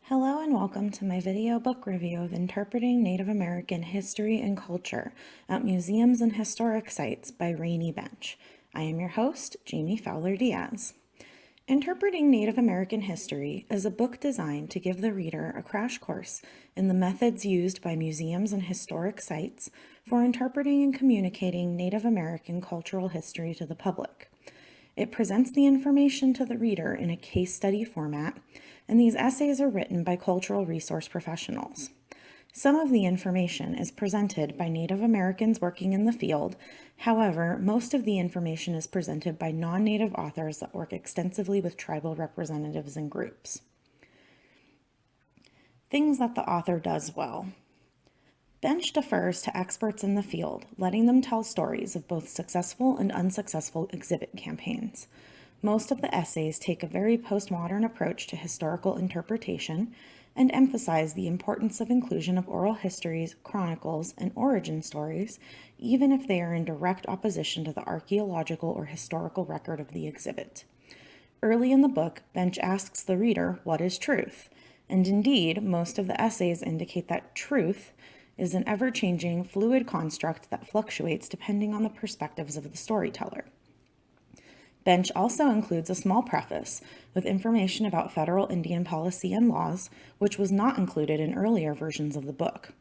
Hello and welcome to my video book review of Interpreting Native American History and Culture at Museums and Historic Sites by Rainey Bench. I am your host, Jamie Fowler Diaz. Interpreting Native American History is a book designed to give the reader a crash course in the methods used by museums and historic sites for interpreting and communicating Native American cultural history to the public. It presents the information to the reader in a case study format, and these essays are written by cultural resource professionals. Some of the information is presented by Native Americans working in the field. However, most of the information is presented by non-Native authors that work extensively with tribal representatives and groups. Things that the author does well. Bench defers to experts in the field, letting them tell stories of both successful and unsuccessful exhibit campaigns. Most of the essays take a very postmodern approach to historical interpretation and emphasize the importance of inclusion of oral histories, chronicles, and origin stories, even if they are in direct opposition to the archaeological or historical record of the exhibit. Early in the book, Bench asks the reader, what is truth? And indeed, most of the essays indicate that truth is an ever-changing, fluid construct that fluctuates depending on the perspectives of the storyteller. Bench also includes a small preface with information about federal Indian policy and laws, which was not included in earlier versions of the book.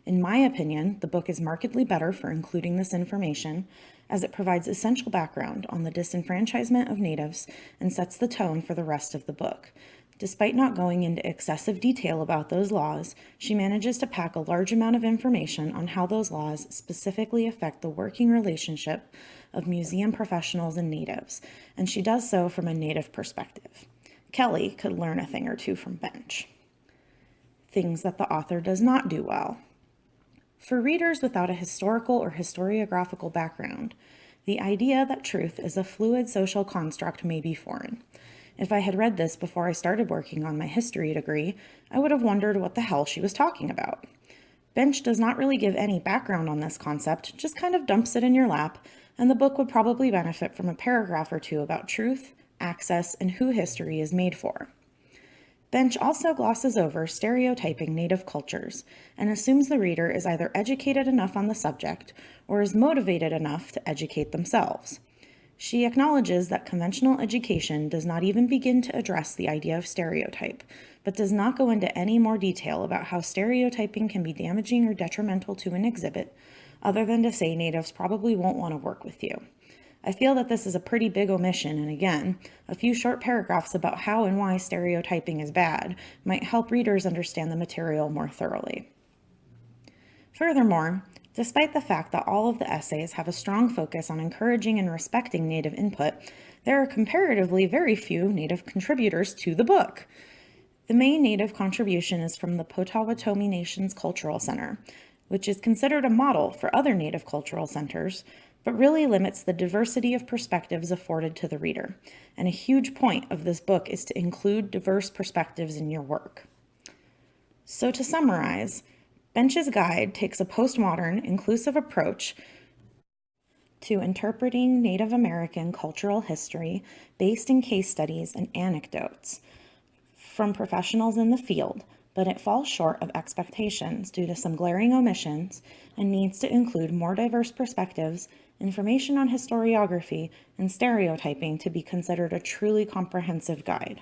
In my opinion, the book is markedly better for including this information, as it provides essential background on the disenfranchisement of natives and sets the tone for the rest of the book. Despite not going into excessive detail about those laws, she manages to pack a large amount of information on how those laws specifically affect the working relationship of museum professionals and natives, and she does so from a native perspective. Kelly could learn a thing or two from Bench. Things that the author does not do well. For readers without a historical or historiographical background, the idea that truth is a fluid social construct may be foreign. If I had read this before I started working on my history degree, I would have wondered what the hell she was talking about. Bench does not really give any background on this concept, just kind of dumps it in your lap, and the book would probably benefit from a paragraph or two about truth, access, and who history is made for. Bench also glosses over stereotyping Native cultures and assumes the reader is either educated enough on the subject or is motivated enough to educate themselves. She acknowledges that conventional education does not even begin to address the idea of stereotype, but does not go into any more detail about how stereotyping can be damaging or detrimental to an exhibit, other than to say natives probably won't want to work with you. I feel that this is a pretty big omission, and again, a few short paragraphs about how and why stereotyping is bad might help readers understand the material more thoroughly. Furthermore, despite the fact that all of the essays have a strong focus on encouraging and respecting Native input, there are comparatively very few Native contributors to the book. The main Native contribution is from the Potawatomi Nation's Cultural Center, which is considered a model for other Native cultural centers, but really limits the diversity of perspectives afforded to the reader. And a huge point of this book is to include diverse perspectives in your work. So to summarize, Bench's guide takes a postmodern, inclusive approach to interpreting Native American cultural history based in case studies and anecdotes from professionals in the field, but it falls short of expectations due to some glaring omissions and needs to include more diverse perspectives, information on historiography, and stereotyping to be considered a truly comprehensive guide.